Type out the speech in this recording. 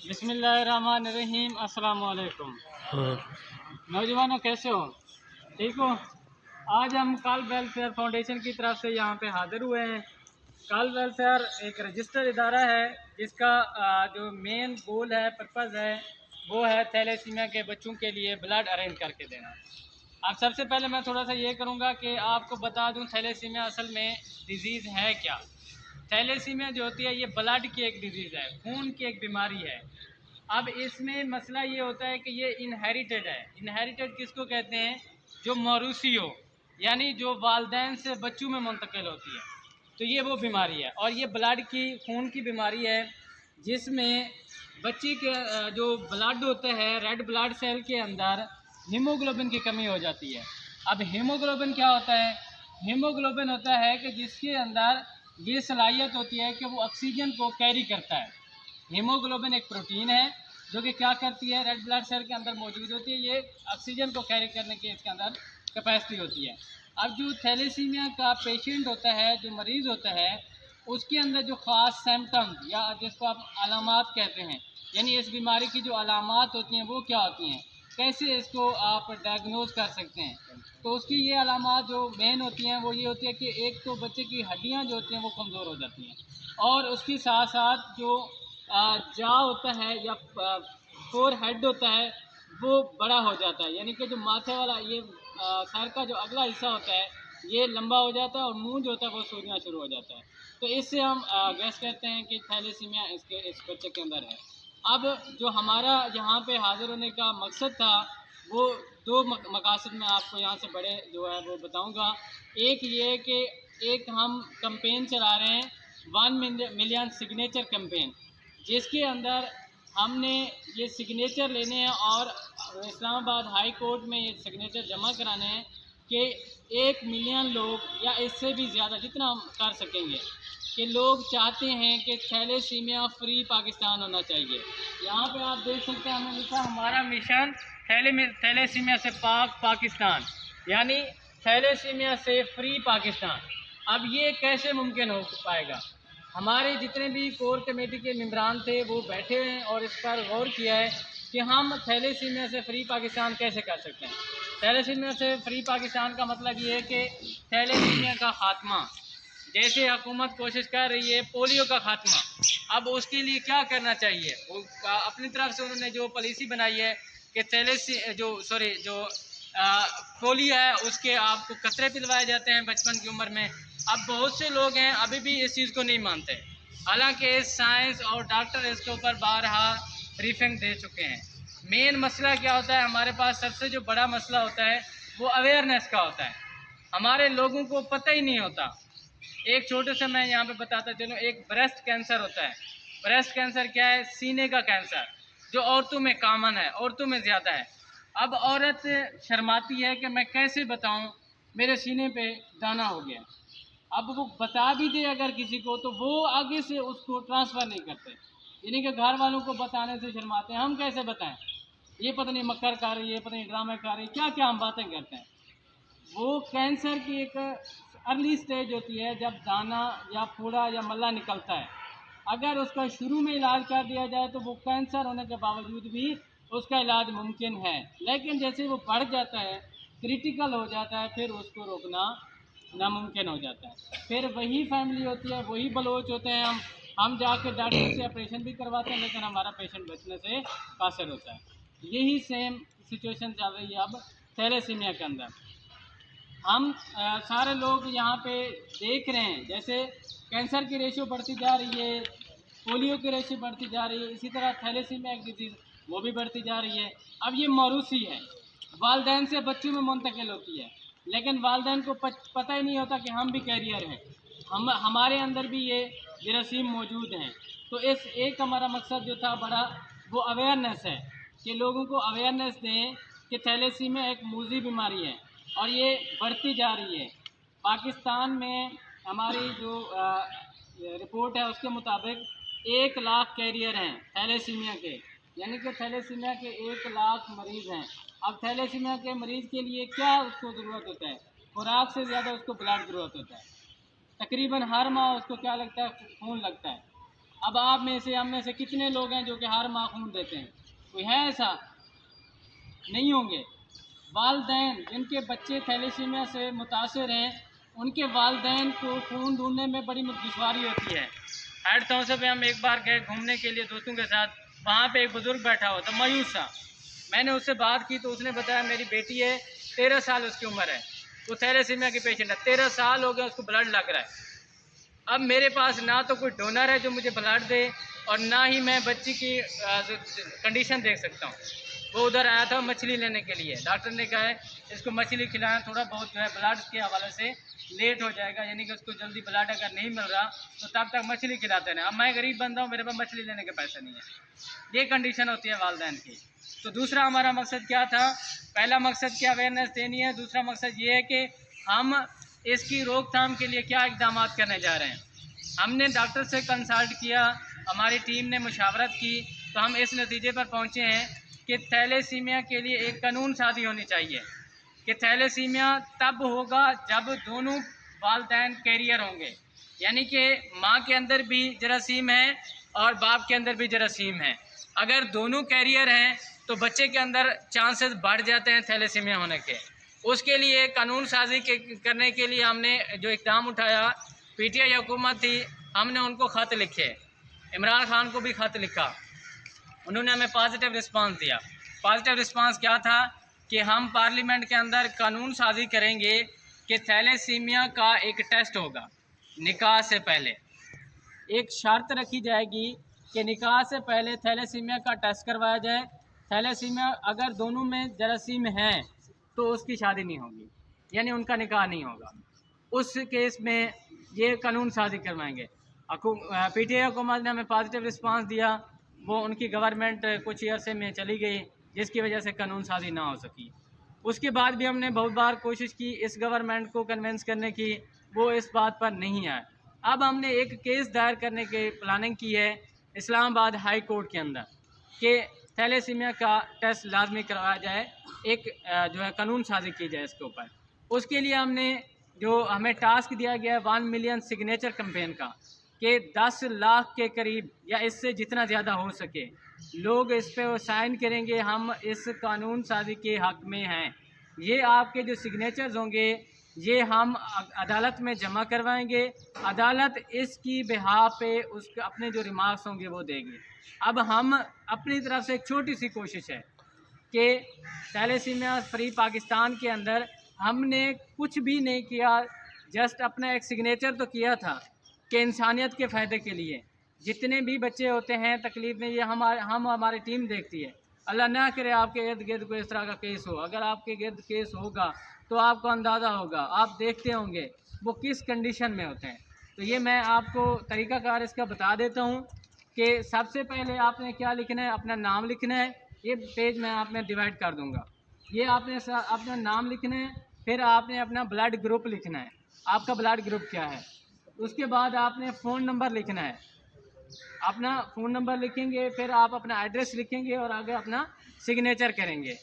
बिस्मिल्लाहिर्रहमानिर्रहीम। अस्सलाम वालेकुम। नौजवानों, कैसे हो? ठीक हो? आज हम कल्ब वेलफेयर फाउंडेशन की तरफ से यहाँ पे हाजिर हुए हैं। कल्ब वेलफेयर एक रजिस्टर्ड इदारा है जिसका जो मेन गोल है, पर्पज़ है, वो है थैलेसीमिया के बच्चों के लिए ब्लड अरेंज करके देना। अब सबसे पहले मैं थोड़ा सा ये करूँगा कि आपको बता दूँ थैलेसीमिया असल में डिज़ीज़ है क्या। थैलेसीमिया जो होती है ये ब्लड की एक डिज़ीज़ है, खून की एक बीमारी है। अब इसमें मसला ये होता है कि ये इनहेरिटेड है। इनहेरिटेड किसको कहते हैं? जो मौरूसी हो, यानी जो वालदैन से बच्चों में मुंतकिल होती है, तो ये वो बीमारी है। और ये ब्लड की, खून की बीमारी है जिसमें बच्चे के जो ब्लड होता है, रेड ब्लड सेल के अंदर हीमोग्लोबिन की कमी हो जाती है। अब हीमोग्लोबिन क्या होता है? हीमोग्लोबिन होता है कि जिसके अंदर ये सलाहियत होती है कि वो ऑक्सीजन को कैरी करता है। हीमोग्लोबिन एक प्रोटीन है जो कि क्या करती है, रेड ब्लड सेल के अंदर मौजूद होती है। ये ऑक्सीजन को कैरी करने की इसके अंदर कैपेसिटी होती है। अब जो थैलेसीमिया का पेशेंट होता है, जो मरीज़ होता है, उसके अंदर जो ख़ास सिम्टम्स या जिसको आप अलामात कहते हैं, यानी इस बीमारी की जो अलामात होती हैं वो क्या होती हैं, कैसे इसको आप डायग्नोज कर सकते हैं। तो उसकी ये अलामात जो मेन होती हैं वो ये होती है कि एक तो बच्चे की हड्डियाँ जो होती हैं वो कमज़ोर हो जाती हैं, और उसके साथ साथ जो जा होता है या फोर हेड होता है वो बड़ा हो जाता है, यानी कि जो माथे वाला ये सर का जो अगला हिस्सा होता है ये लंबा हो जाता है, और मुंह जो होता है वो सूजना शुरू हो जाता है। तो इससे हम गैस करते हैं कि थैलेसीमिया इस बच्चे के अंदर है। अब जो हमारा यहाँ पे हाज़िर होने का मकसद था वो दो मकासद में आपको यहाँ से बड़े जो है वो बताऊँगा। एक ये कि एक हम कंपेन चला रहे हैं 1 मिलियन सिग्नेचर कैंपेन, जिसके अंदर हमने ये सिग्नेचर लेने हैं और इस्लामाबाद हाई कोर्ट में ये सिग्नेचर जमा कराने हैं कि 1 मिलियन लोग या इससे भी ज़्यादा जितना हम कर सकेंगे कि लोग चाहते हैं कि थैलेसीमिया फ्री पाकिस्तान होना चाहिए। यहाँ पे आप देख सकते हैं हमने लिखा हमारा मिशन थैलेसीमिया से पाकिस्तान, यानी थैलेसीमिया से फ्री पाकिस्तान। अब ये कैसे मुमकिन हो पाएगा? हमारे जितने भी कोर कमेटी के मेंबरान थे वो बैठे हैं और इस पर गौर किया है कि हम थैलेसीमिया से फ्री पाकिस्तान कैसे कर सकते हैं। थैलेसीमिया से फ्री पाकिस्तान का मतलब ये है कि थैलेसीमिया का खात्मा, जैसे हुकूमत कोशिश कर रही है पोलियो का खात्मा, अब उसके लिए क्या करना चाहिए? वो अपनी तरफ से उन्होंने जो पॉलिसी बनाई है कि जो पोलियो है उसके आपको कतरे पिलवाए जाते हैं बचपन की उम्र में। अब बहुत से लोग हैं अभी भी इस चीज़ को नहीं मानते, हालांकि साइंस और डॉक्टर इसके ऊपर बारहा ब्रीफिंग दे चुके हैं। मेन मसला क्या होता है हमारे पास? सबसे जो बड़ा मसला होता है वो अवेयरनेस का होता है। हमारे लोगों को पता ही नहीं होता। एक छोटे से मैं यहाँ पे बताता चलूँ, एक ब्रेस्ट कैंसर होता है। ब्रेस्ट कैंसर क्या है? सीने का कैंसर, जो औरतों में कॉमन है, औरतों में ज़्यादा है। अब औरत शर्माती है कि मैं कैसे बताऊँ मेरे सीने पे दाना हो गया। अब वो बता भी दे अगर किसी को तो वो आगे से उसको ट्रांसफ़र नहीं करते, यानी कि घर वालों को बताने से शर्माते हैं। हम कैसे बताएं? ये पता नहीं मक्कर खा रही है, पता नहीं ड्रामे खा रही है, क्या क्या हम बातें करते हैं। वो कैंसर की एक अर्ली स्टेज होती है जब दाना या फूड़ा या मल्ला निकलता है। अगर उसका शुरू में इलाज कर दिया जाए तो वो कैंसर होने के बावजूद भी उसका इलाज मुमकिन है। लेकिन जैसे वो बढ़ जाता है, क्रिटिकल हो जाता है, फिर उसको रोकना नामुमकिन हो जाता है। फिर वही फैमिली होती है, वही बलोच होते हैं। हम जाके डॉक्टर से ऑपरेशन भी करवाते हैं लेकिन हमारा पेशेंट बचने से कासिर होता है। यही सेम सिचुएशन चल रही है अब थैलेसीमिया के अंदर। हम सारे लोग यहाँ पे देख रहे हैं जैसे कैंसर की रेशियो बढ़ती जा रही है, पोलियो की रेशियो बढ़ती जा रही है, इसी तरह थैलेसीमिया एक डिजीज़ वो भी बढ़ती जा रही है। अब ये मौरूसी है, वालदैन से बच्चों में मुंतकिल होती है, लेकिन वालदैन को पता ही नहीं होता कि हम भी कैरियर हैं, हमारे अंदर भी ये जरासीम मौजूद हैं। तो इस एक हमारा मकसद जो था बड़ा, वो अवेयरनेस है कि लोगों को अवेयरनेस दें कि थैलेसीमिया एक मूजी बीमारी है और ये बढ़ती जा रही है। पाकिस्तान में हमारी जो रिपोर्ट है उसके मुताबिक 1 लाख कैरियर हैं थैलेसीमिया के, यानी कि थैलेसीमिया के 1 लाख मरीज़ हैं। अब थैलेसीमिया के मरीज़ के लिए क्या उसको ज़रूरत होता है? खुराक से ज़्यादा उसको ब्लड ज़रूरत होता है। तकरीबन हर माह उसको क्या लगता है? खून लगता है। अब आप में से, हम में से कितने लोग हैं जो कि हर माह खून देते हैं? कोई है ऐसा? नहीं होंगे। वालदैन जिनके बच्चे थैलेसीमिया से मुतासर हैं, उनके वालदैन को खून ढूंढने में बड़ी दुश्वारी होती है। हेड थाउसर पे हम एक बार गए घूमने के लिए दोस्तों के साथ, वहाँ पे एक बुज़ुर्ग बैठा हुआ था, मायूस सा। मैंने उससे बात की तो उसने बताया मेरी बेटी है, 13 साल उसकी उम्र है, वो थैलेसीमिया की पेशेंट है, 13 साल हो गए उसको ब्लड लग रहा है। अब मेरे पास ना तो कोई डोनर है जो मुझे ब्लड दे, और ना ही मैं बच्ची की कंडीशन देख सकता हूँ। वो उधर आया था मछली लेने के लिए, डॉक्टर ने कहा है इसको मछली खिलाना, थोड़ा बहुत जो है ब्लड के हवाले से लेट हो जाएगा, यानी कि उसको जल्दी ब्लड अगर नहीं मिल रहा तो तब तक मछली खिलाते रहें। अब मैं गरीब बंदा हूँ, मेरे पास मछली लेने के पैसे नहीं है। ये कंडीशन होती है वालदैन की। तो दूसरा हमारा मकसद क्या था? पहला मकसद क्या अवेयरनेस देनी है, दूसरा मकसद ये है कि हम इसकी रोकथाम के लिए क्या इक़दाम करने जा रहे हैं। हमने डॉक्टर से कंसल्ट किया, हमारी टीम ने मुशावरत की, तो हम इस नतीजे पर पहुँचे हैं कि थैलेसीमिया के लिए एक कानून साज़ी होनी चाहिए कि थैलेसीमिया तब होगा जब दोनों वालदैन कैरियर होंगे, यानी कि माँ के अंदर भी जरासीम है और बाप के अंदर भी जरासीम है। अगर दोनों कैरियर हैं तो बच्चे के अंदर चांसेस बढ़ जाते हैं थैलेसीमिया होने के। उसके लिए कानून साज़ी करने के लिए हमने जो इक़दाम उठाया, पीटीआई हुकूमत थी, हमने उनको ख़त लिखे, इमरान खान को भी ख़त लिखा, उन्होंने हमें पॉजिटिव रिस्पांस दिया। पॉजिटिव रिस्पांस क्या था कि हम पार्लियामेंट के अंदर कानून साज़ी करेंगे कि थैलेसीमिया का एक टेस्ट होगा निकाह से पहले। एक शर्त रखी जाएगी कि निकाह से पहले थैलेसीमिया का टेस्ट करवाया जाए। थैलेसीमिया अगर दोनों में जरासीम हैं तो उसकी शादी नहीं होगी, यानी उनका निकाह नहीं होगा। उस केस में ये कानून साज़ी करवाएंगे। पीटीआई हुकूमत ने हमें पॉजिटिव रिस्पांस दिया, वो उनकी गवर्नमेंट कुछ अरसे में चली गई, जिसकी वजह से कानून साज़ी ना हो सकी। उसके बाद भी हमने बहुत बार कोशिश की इस गवर्नमेंट को कन्विंस करने की, वो इस बात पर नहीं आए। अब हमने एक केस दायर करने की प्लानिंग की है इस्लामाबाद हाई कोर्ट के अंदर कि थैलेसीमिया का टेस्ट लाजमी करवाया जाए, एक जो है कानून साज़ी की जाए इसके ऊपर। उसके लिए हमने जो हमें टास्क दिया गया है 1 मिलियन सिग्नेचर कैंपेन का, कि 10 लाख के करीब या इससे जितना ज़्यादा हो सके लोग इस पे साइन करेंगे, हम इस कानून साज़ी के हक़ में हैं। ये आपके जो सिग्नेचर्स होंगे ये हम अदालत में जमा करवाएंगे, अदालत इसकी बिहाफ पे उसके अपने जो रिमार्क्स होंगे वो देगी। अब हम अपनी तरफ से एक छोटी सी कोशिश है कि थैलेसीमिया फ्री पाकिस्तान के अंदर हमने कुछ भी नहीं किया, जस्ट अपना एक सिग्नेचर तो किया था कि इंसानियत के फ़ायदे के लिए जितने भी बच्चे होते हैं तकलीफ़ में, ये हमारी टीम देखती है। अल्लाह ना करे आपके इर्द गिर्द कोई इस तरह का केस हो, अगर आपके गिर्द केस होगा तो आपको अंदाज़ा होगा, आप देखते होंगे वो किस कंडीशन में होते हैं। तो ये मैं आपको तरीक़ाकार इसका बता देता हूँ कि सबसे पहले आपने क्या लिखना है, अपना नाम लिखना है। ये पेज मैं आपने डिवाइड कर दूँगा। ये आपने अपना नाम लिखना है, फिर आपने अपना ब्लड ग्रुप लिखना है, आपका ब्लड ग्रुप क्या है। उसके बाद आपने फ़ोन नंबर लिखना है, अपना फ़ोन नंबर लिखेंगे, फिर आप अपना एड्रेस लिखेंगे और आगे अपना सिग्नेचर करेंगे।